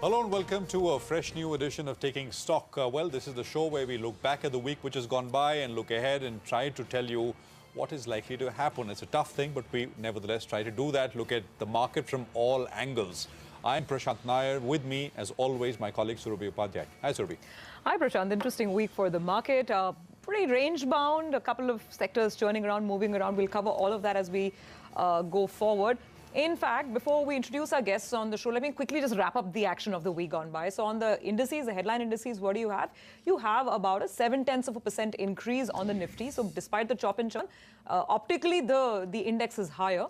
Hello and welcome to a fresh new edition of Taking Stock. Well, this is the show where we look back at the week which has gone by and look ahead and try to tell you what is likely to happen. It's a tough thing, but we nevertheless try to do that, look at the market from all angles. I'm Prashant Nair. With me, as always, my colleague Surabhi Upadhyay. Hi, Surabhi. Hi, Prashant. Interesting week for the market. Pretty range-bound, a couple of sectors turning around, moving around. We'll cover all of that as we go forward. In fact, before we introduce our guests on the show, let me quickly just wrap up the action of the week gone by. So on the indices, the headline indices, what do you have? You have about a 0.7% increase on the Nifty. So despite the chop and churn, optically the index is higher.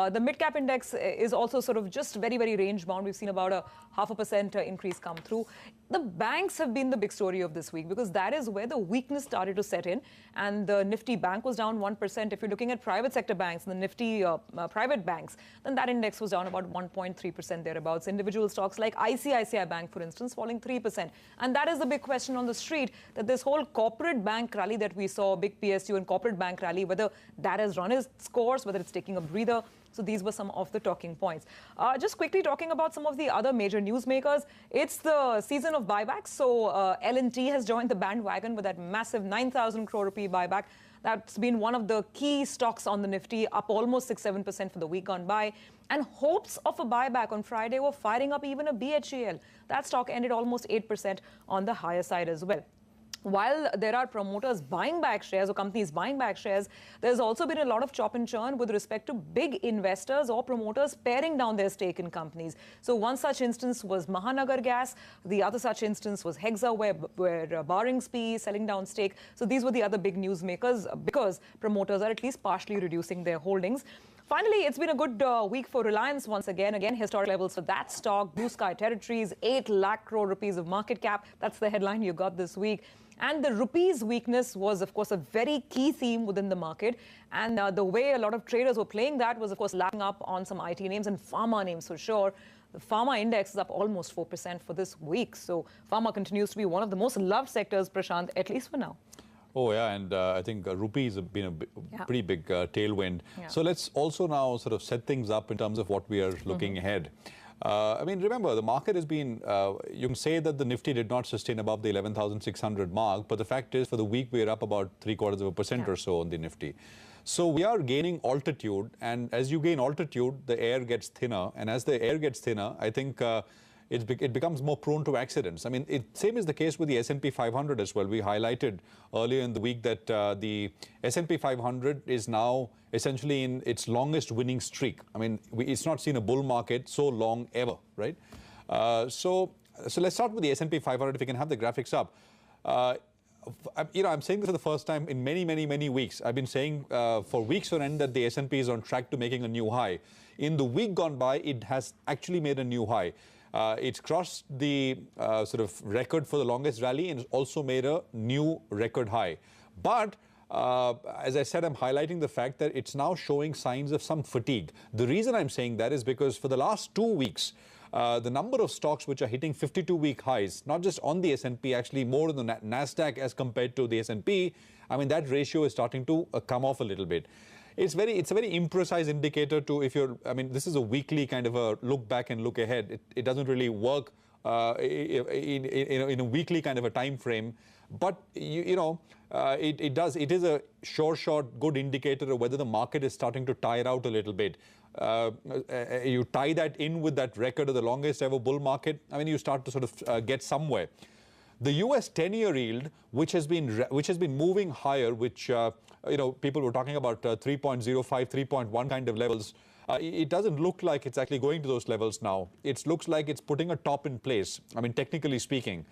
The mid-cap index is also sort of just very, very range-bound. We've seen about a 0.5% increase come through. The banks have been the big story of this week because that is where the weakness started to set in. And the Nifty bank was down 1%. If you're looking at private sector banks, the Nifty private banks, then that index was down about 1.3% thereabouts. Individual stocks like ICICI Bank, for instance, falling 3%. And that is the big question on the street, that this whole corporate bank rally that we saw, big PSU and corporate bank rally, whether that has run its course, whether it's taking a breather. So these were some of the talking points. Just quickly talking about some of the other major newsmakers, it's the season of buybacks. So L&T has joined the bandwagon with that massive 9,000 crore rupee buyback. That's been one of the key stocks on the Nifty, up almost 6-7% for the week gone by. And hopes of a buyback on Friday were firing up even a BHEL. That stock ended almost 8% on the higher side as well. While there are promoters buying back shares or companies buying back shares, there's also been a lot of chop and churn with respect to big investors or promoters paring down their stake in companies. So one such instance was Mahanagar Gas. The other such instance was Hexa, where Barings PE selling down stake. So these were the other big newsmakers because promoters are at least partially reducing their holdings. Finally, it's been a good week for Reliance once again. Again, historic levels for that stock, blue sky territories, 8 lakh crore rupees of market cap. That's the headline you got this week. And the rupee's weakness was, of course, a very key theme within the market. And the way a lot of traders were playing that was, of course, lapping up on some IT names and pharma names for sure. The pharma index is up almost 4% for this week. So pharma continues to be one of the most loved sectors, Prashant, at least for now. Oh, yeah, and I think rupees have been a pretty big tailwind. Yeah. So let's also now sort of set things up in terms of what we are looking ahead. I mean, remember, the market has been, you can say that the Nifty did not sustain above the 11,600 mark, but the fact is for the week we're up about 0.75% or so on the Nifty. So we are gaining altitude, and as you gain altitude, the air gets thinner, and as the air gets thinner, I think it becomes more prone to accidents. I mean, same is the case with the S&P 500 as well. We highlighted earlier in the week that the S&P 500 is now essentially in its longest winning streak. I mean, it's not seen a bull market so long ever, right? So let's start with the S&P 500. If we can have the graphics up. I'm saying this for the first time in many weeks. I've been saying for weeks on end that the S&P is on track to making a new high. In the week gone by, it has actually made a new high. It's crossed the sort of record for the longest rally and it's also made a new record high. But as I said, I'm highlighting the fact that it's now showing signs of some fatigue. The reason I'm saying that is because for the last 2 weeks, the number of stocks which are hitting 52-week highs, not just on the S&P, actually more on the NASDAQ as compared to the S&P, I mean, that ratio is starting to come off a little bit. It's a very imprecise indicator to I mean, this is a weekly kind of a look back and look ahead. It doesn't really work in a weekly kind of a time frame. But, it does. It is a short, good indicator of whether the market is starting to tire out a little bit. You tie that in with that record of the longest ever bull market, I mean, you start to sort of get somewhere. The US 10-year yield, which has been moving higher, which people were talking about 3.05, 3.1 kind of levels. It doesn't look like it's actually going to those levels now. It looks like it's putting a top in place. I mean, technically speaking.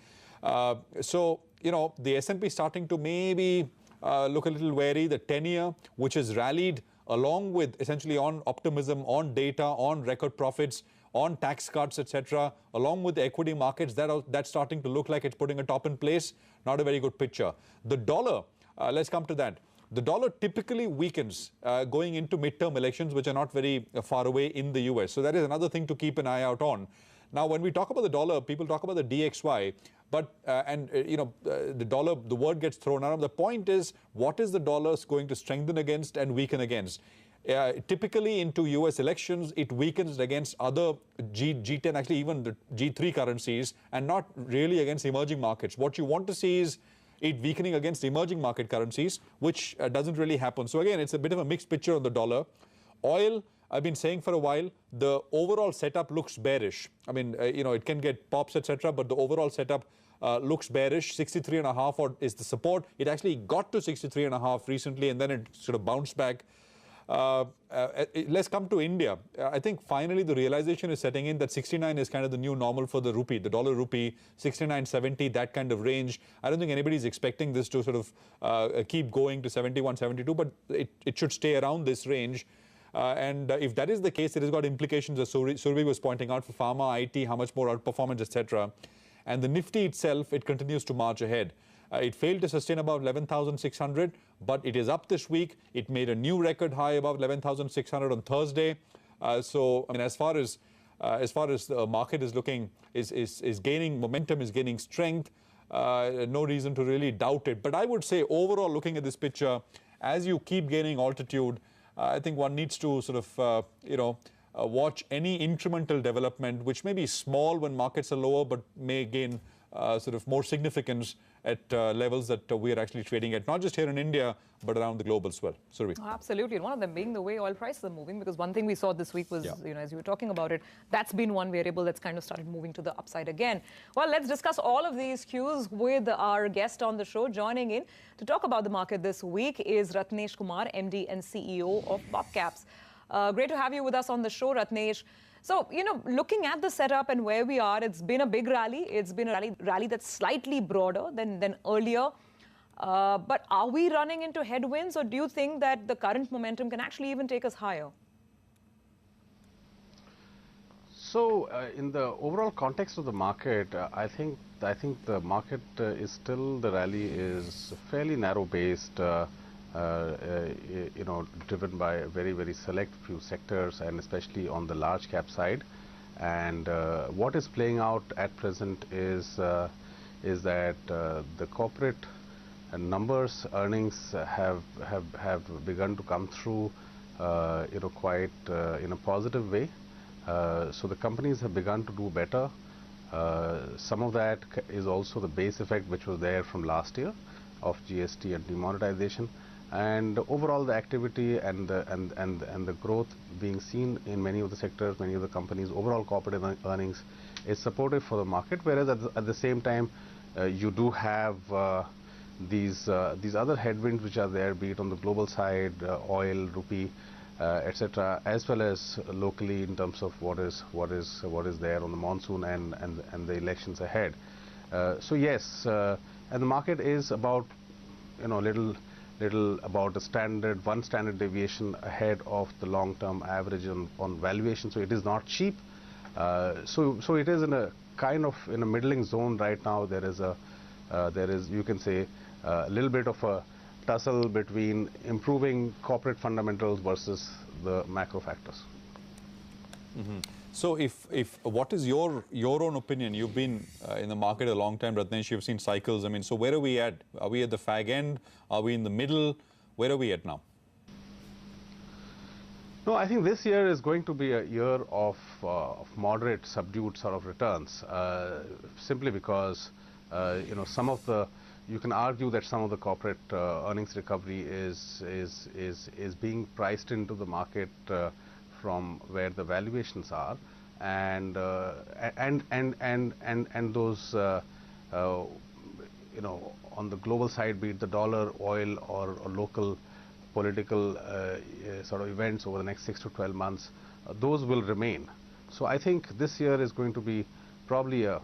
So the S&P starting to maybe look a little wary. The 10-year, which has rallied along with essentially on optimism, on data, on record profits, on tax cuts, etc., along with the equity markets, that's starting to look like it's putting a top in place. Not a very good picture. The dollar, let's come to that. The dollar typically weakens going into midterm elections, which are not very far away in the US. So that is another thing to keep an eye out on. Now, when we talk about the dollar, people talk about the DXY, but the dollar, the word gets thrown around. The point is, what is the dollar going to strengthen against and weaken against? Typically into US elections, it weakens against other G10, actually even the G3 currencies, and not really against emerging markets. What you want to see is it weakening against emerging market currencies, which doesn't really happen. So again, it's a bit of a mixed picture on the dollar. Oil, I've been saying for a while, the overall setup looks bearish. I mean, it can get pops, etc., but the overall setup looks bearish. 63.5 is the support. It actually got to 63.5 recently, and then it sort of bounced back. Let's come to India. I think finally the realization is setting in that 69 is kind of the new normal for the rupee, the dollar rupee, 69.70, that kind of range. I don't think anybody's expecting this to sort of keep going to 71, 72, but it should stay around this range. And if that is the case, it has got implications, as Surabhi was pointing out, for pharma, IT, how much more outperformance, etc. And the Nifty itself, it continues to march ahead. It failed to sustain above 11,600, but it is up this week. It made a new record high above 11,600 on Thursday. So, I mean, as far as the market is looking, is gaining momentum, is gaining strength. No reason to really doubt it. But I would say overall, looking at this picture, as you keep gaining altitude, I think one needs to sort of, watch any incremental development, which may be small when markets are lower, but may gain sort of more significance at levels that we are actually trading at, not just here in India, but around the globe as well. Surabhi. Absolutely. And one of them being the way oil prices are moving, because one thing we saw this week was, as you were talking about it, that's been one variable that's kind of started moving to the upside again. Well, let's discuss all of these cues with our guest on the show. Joining in to talk about the market this week is Ratnesh Kumar, MD and CEO of PopCaps. Great to have you with us on the show, Ratnesh. So, looking at the setup and where we are, it's been a big rally. It's been a rally that's slightly broader than earlier. But are we running into headwinds, or do you think that the current momentum can actually even take us higher? So, in the overall context of the market, I think the market is still, the rally is fairly narrow-based. Driven by a very, very select few sectors, and especially on the large cap side. And what is playing out at present is that the corporate numbers, earnings have begun to come through, quite in a positive way. So the companies have begun to do better. Some of that is also the base effect which was there from last year of GST and demonetization. And overall, the activity and the growth being seen in many of the sectors, many of the companies, overall corporate earnings is supportive for the market. Whereas at the same time, you do have these other headwinds which are there, be it on the global side, oil, rupee, etc., as well as locally in terms of what is there on the monsoon and the elections ahead. So yes, and the market is about little about the one standard deviation ahead of the long-term average on valuation. So it is not cheap. So it is in a kind of in a middling zone right now. There is you can say a little bit of a tussle between improving corporate fundamentals versus the macro factors. Mm-hmm. So if what is your own opinion? You've been in the market a long time, Ratnesh. You've seen cycles. I mean, so where are we at? Are we at the fag end? Are we in the middle? Where are we at now? No, I think this year is going to be a year of moderate, subdued sort of returns. Simply because some of the, you can argue that some of the corporate earnings recovery is being priced into the market from where the valuations are, and those on the global side, be it the dollar, oil, or local political sort of events over the next 6 to 12 months, those will remain. So I think this year is going to be probably a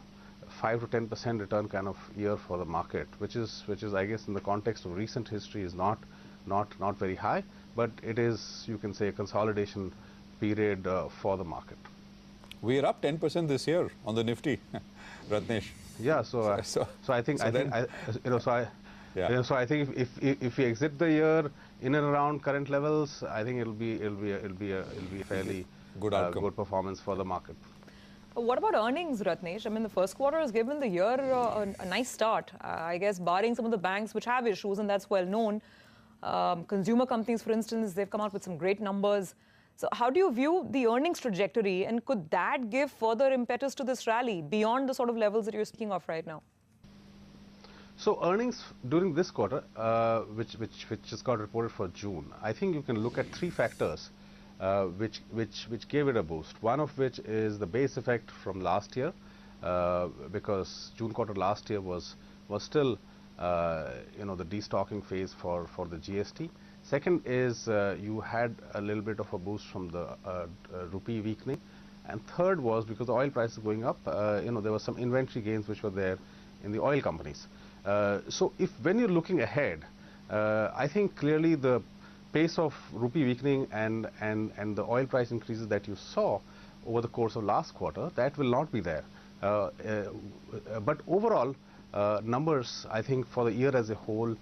5 to 10% return kind of year for the market, which is I guess in the context of recent history is not very high, but it is, you can say, a consolidation period for the market. We are up 10% this year on the Nifty, Ratnesh. Yeah, so I think so I think if we exit the year in and around current levels, I think it'll be a fairly good outcome, good performance for the market. What about earnings, Ratnesh? I mean, the first quarter has given the year a nice start. I guess barring some of the banks which have issues, and that's well known. Consumer companies, for instance, they've come out with some great numbers. So how do you view the earnings trajectory, and could that give further impetus to this rally beyond the sort of levels that you're speaking of right now? So earnings during this quarter, which just got reported for June, I think you can look at three factors which gave it a boost. One of which is the base effect from last year, because June quarter last year was still the destocking phase for the GST. Second is you had a little bit of a boost from the rupee weakening, and third was because the oil prices going up. There were some inventory gains which were there in the oil companies. So when you're looking ahead, I think clearly the pace of rupee weakening and the oil price increases that you saw over the course of last quarter, that will not be there. But overall numbers, I think for the year as a whole,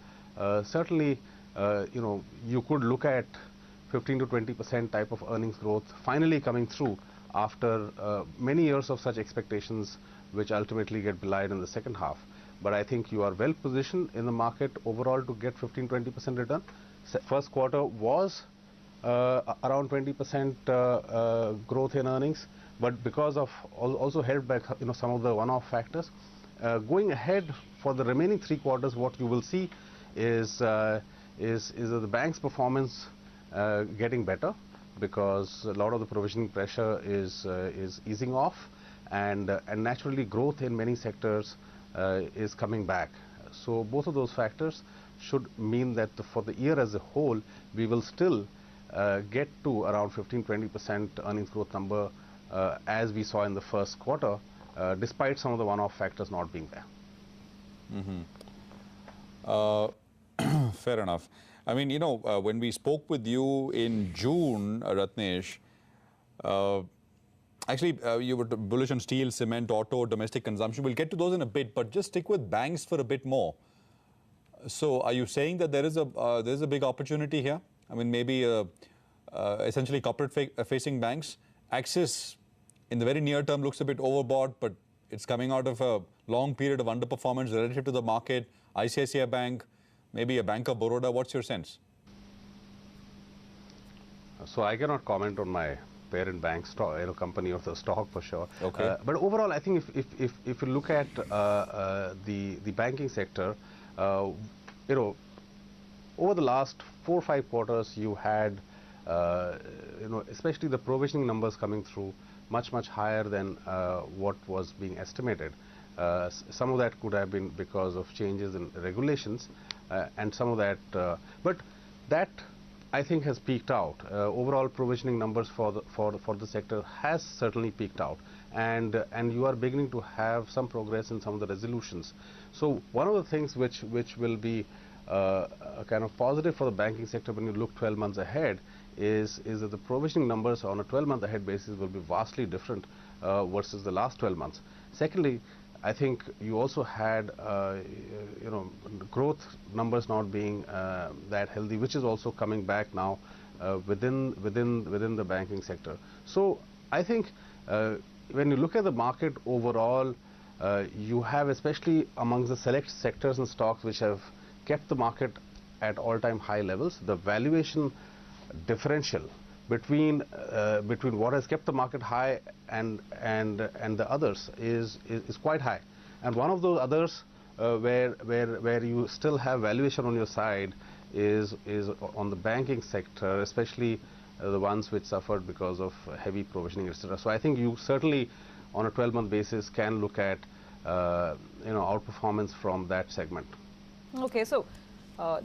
certainly you could look at 15 to 20% type of earnings growth finally coming through after many years of such expectations, which ultimately get belied in the second half. But I think you are well positioned in the market overall to get 15-20% return. First quarter was around 20% growth in earnings, but because of also held by some of the one-off factors. Going ahead for the remaining 3 quarters, what you will see is the bank's performance getting better, because a lot of the provisioning pressure is easing off, and naturally growth in many sectors is coming back. So both of those factors should mean that for the year as a whole, we will still get to around 15-20% earnings growth number as we saw in the first quarter, despite some of the one-off factors not being there. Fair enough. I mean, when we spoke with you in June, Ratnesh, actually, you were bullish on steel, cement, auto, domestic consumption. We'll get to those in a bit, but just stick with banks for a bit more. So are you saying that there is a big opportunity here? I mean, maybe essentially corporate-facing banks. Axis, in the very near term, looks a bit overbought, but it's coming out of a long period of underperformance relative to the market. ICICI Bank, maybe a Bank of Baroda. What's your sense? So I cannot comment on my parent bank stock, company or the stock for sure. Okay. But overall, I think if you look at the banking sector, over the last 4 or 5 quarters, you had especially the provisioning numbers coming through much higher than what was being estimated. Some of that could have been because of changes in regulations, and some of that, but that I think has peaked out. Overall provisioning numbers for the sector has certainly peaked out, and you are beginning to have some progress in some of the resolutions. So one of the things which will be kind of positive for the banking sector when you look 12 months ahead is that the provisioning numbers on a 12-month ahead basis will be vastly different versus the last 12 months. Secondly, I think you also had growth numbers not being that healthy, which is also coming back now within the banking sector. So I think when you look at the market overall, you have, especially amongst the select sectors and stocks which have kept the market at all-time high levels, the valuation differential between what has kept the market high and the others is quite high. And one of those others where you still have valuation on your side is on the banking sector, especially the ones which suffered because of heavy provisioning, etc. So I think you certainly on a 12-month basis can look at outperformance from that segment. Okay, so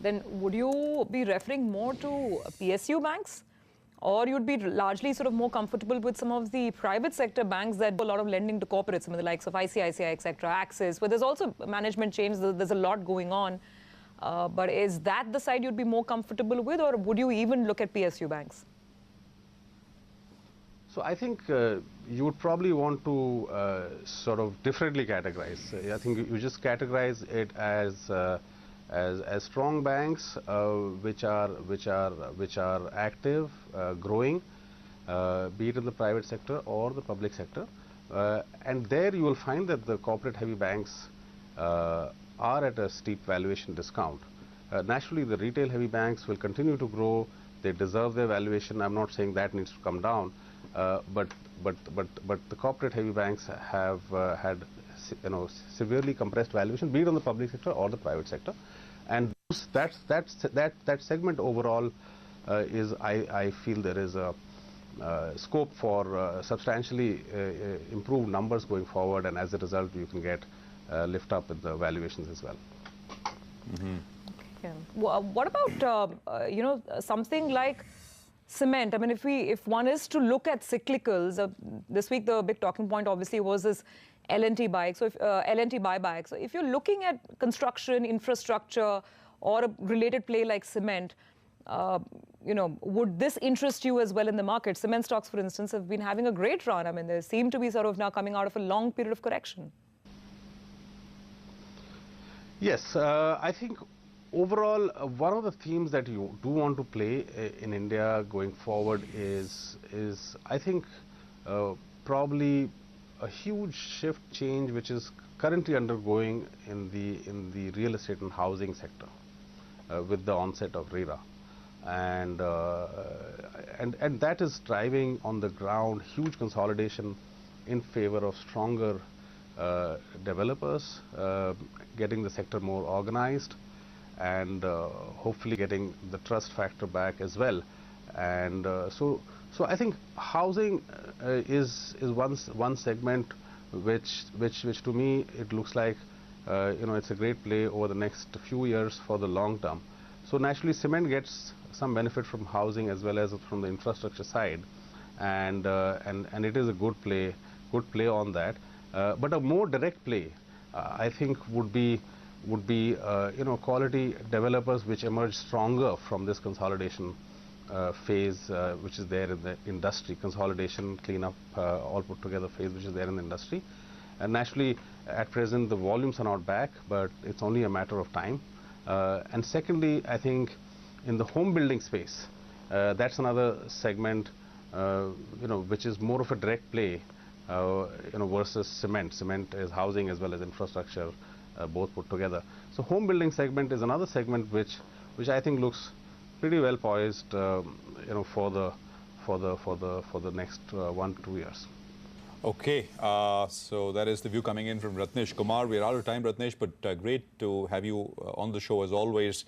then would you be referring more to PSU banks, or you'd be largely sort of more comfortable with some of the private sector banks that do a lot of lending to corporates, some of the likes of ICICI, etc., Axis, where there's also management change, there's a lot going on. But is that the side you'd be more comfortable with, or would you even look at PSU banks? So I think you would probably want to sort of differently categorize. I think you just categorize it as strong banks which are active, growing, be it in the private sector or the public sector, and there you will find that the corporate heavy banks are at a steep valuation discount. Naturally, the retail heavy banks will continue to grow. They deserve their valuation. I'm not saying that needs to come down, but the corporate heavy banks have had severely compressed valuation, be it on the public sector or the private sector, and that segment overall is I feel there is a scope for substantially improved numbers going forward, and as a result you can get lift up in the valuations as well. Mm-hmm. Okay. What about something like cement? I mean, if one is to look at cyclicals, this week the big talking point obviously was this L&T buyback. So L&T buyback. So if you're looking at construction, infrastructure, or a related play like cement, would this interest you as well in the market? Cement stocks, for instance, have been having a great run. I mean, they seem to be sort of now coming out of a long period of correction. Yes, I think overall, one of the themes that you do want to play in India going forward is I think, probably a huge shift change which is currently undergoing in the real estate and housing sector with the onset of RERA, and that is driving on the ground huge consolidation in favor of stronger developers, getting the sector more organized, and hopefully getting the trust factor back as well. And so I think housing is one segment which to me it looks like it's a great play over the next few years for the long term. So naturally cement gets some benefit from housing as well as from the infrastructure side, and it is a good play on that. But a more direct play, I think, would be quality developers which emerge stronger from this consolidation phase, which is there in the industry, consolidation, cleanup, all put together phase, which is there in the industry. And naturally, at present, the volumes are not back, but it's only a matter of time. And secondly, I think in the home building space, that's another segment, which is more of a direct play, versus cement. Cement is housing as well as infrastructure, both put together. So home building segment is another segment which I think looks pretty well poised, for the next 1 to 2 years. Okay, so that is the view coming in from Ratnesh Kumar. We are out of time, Ratnesh, but great to have you on the show as always.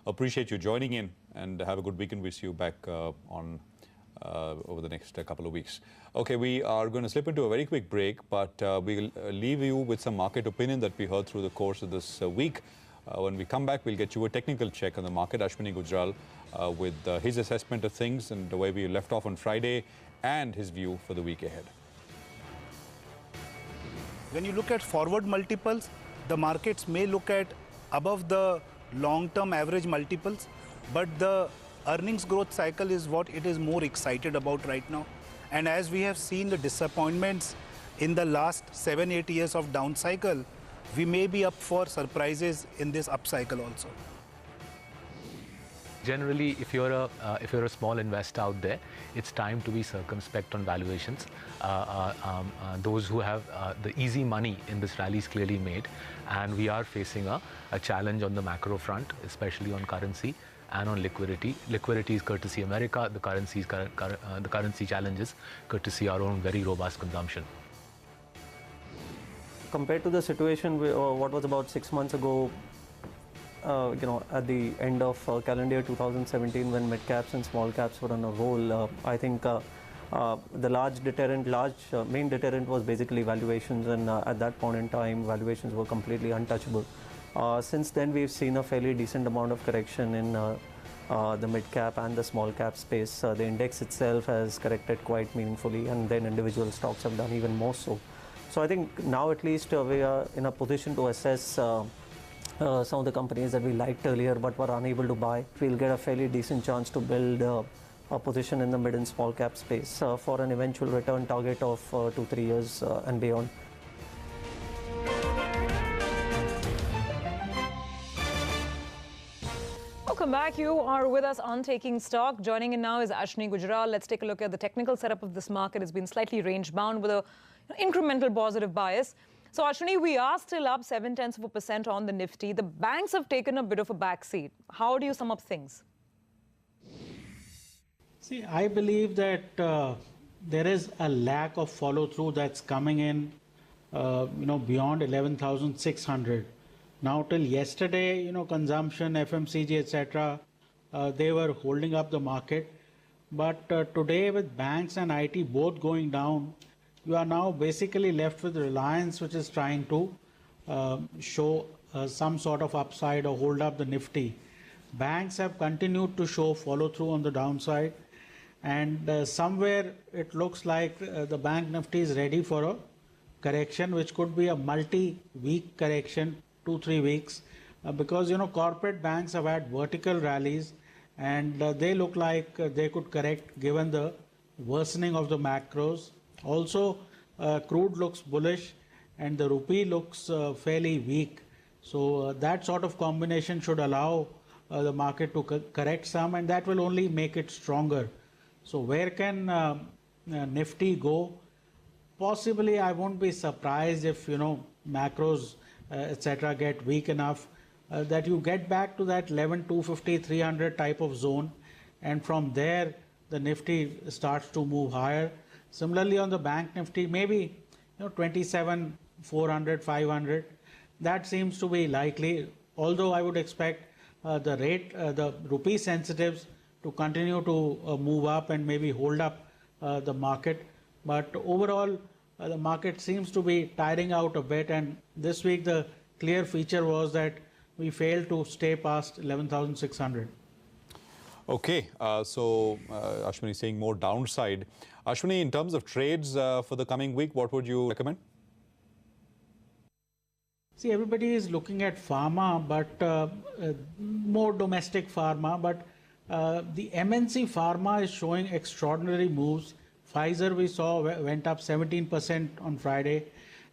Appreciate you joining in, and have a good weekend. We see you back on over the next couple of weeks. Okay, we are going to slip into a very quick break, but we'll leave you with some market opinion that we heard through the course of this week. When we come back, we'll get you a technical check on the market. Ashwini Gujral with his assessment of things and the way we left off on Friday, and his view for the week ahead. When you look at forward multiples, the markets may look at above the long-term average multiples, but the earnings growth cycle is what it is more excited about right now. And as we have seen the disappointments in the last 7-8 years of down cycle, we may be up for surprises in this up cycle also. Generally, if you're a small investor out there, it's time to be circumspect on valuations. Those who have the easy money in this rally is clearly made, and we are facing a challenge on the macro front, especially on currency and on liquidity. Liquidity is courtesy America. The currency challenges courtesy our own very robust consumption. Compared to the situation what was about 6 months ago, at the end of calendar year 2017, when mid caps and small caps were on a roll, I think the main deterrent was basically valuations, and at that point in time, valuations were completely untouchable. Since then, we've seen a fairly decent amount of correction in the mid cap and the small cap space. The index itself has corrected quite meaningfully, and then individual stocks have done even more so. So I think now at least we are in a position to assess some of the companies that we liked earlier but were unable to buy. We'll get a fairly decent chance to build a position in the mid and small cap space for an eventual return target of 2-3 years and beyond. Welcome back. You are with us on Taking Stock. Joining in now is Ashwini Gujral. Let's take a look at the technical setup of this market. It's been slightly range bound with a incremental positive bias. So, Ashwini, we are still up 0.7% on the Nifty. The banks have taken a bit of a backseat. How do you sum up things? See, I believe that there is a lack of follow-through that's coming in, beyond 11,600. Now, till yesterday, consumption, FMCG, etc., they were holding up the market. But today, with banks and IT both going down, you are now basically left with Reliance, which is trying to show some sort of upside or hold up the Nifty. Banks have continued to show follow-through on the downside. And somewhere it looks like the bank Nifty is ready for a correction, which could be a multi-week correction, 2-3 weeks, because corporate banks have had vertical rallies, and they look like they could correct given the worsening of the macros. Also, crude looks bullish, and the rupee looks fairly weak. So that sort of combination should allow the market to correct some, and that will only make it stronger. So where can Nifty go? Possibly, I won't be surprised if macros, etc., get weak enough that you get back to that 11,250, 300 type of zone, and from there the Nifty starts to move higher. Similarly, on the bank Nifty, maybe 27, 400, 500. That seems to be likely. Although I would expect the rupee sensitives to continue to move up and maybe hold up the market. But overall, the market seems to be tiring out a bit, and this week the clear feature was that we failed to stay past 11,600. Okay, so Ashwini saying more downside. Ashwini, in terms of trades for the coming week, what would you recommend? See, everybody is looking at pharma, but more domestic pharma, but the MNC pharma is showing extraordinary moves. Pfizer, we saw, went up 17% on Friday.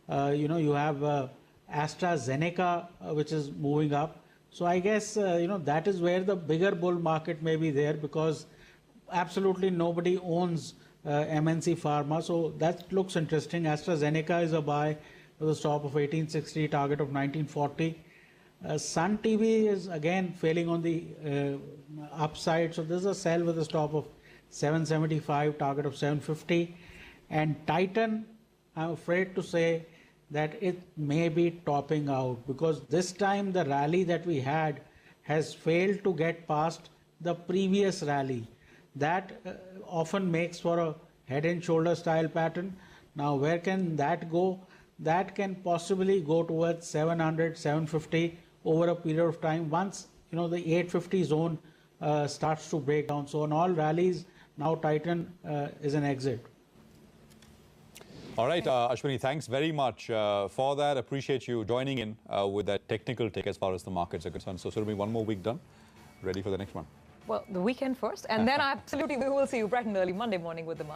You have AstraZeneca, which is moving up. So I guess, that is where the bigger bull market may be there, because absolutely nobody owns MNC pharma. So that looks interesting. AstraZeneca is a buy with a stop of 1860, target of 1940. Sun TV is again failing on the upside, so this is a sell with a stop of 775, target of 750. And Titan, I'm afraid to say that it may be topping out, because this time the rally that we had has failed to get past the previous rally. That often makes for a head and shoulder style pattern. Now where can that go? That can possibly go towards 700, 750 over a period of time, once the 850 zone starts to break down. So on all rallies, now Titan is an exit. All right, Ashwini, thanks very much for that. Appreciate you joining in with that technical take as far as the markets are concerned. So it'll be one more week done. Ready for the next one. Well, the weekend first, and then absolutely we will see you bright and early Monday morning with the market.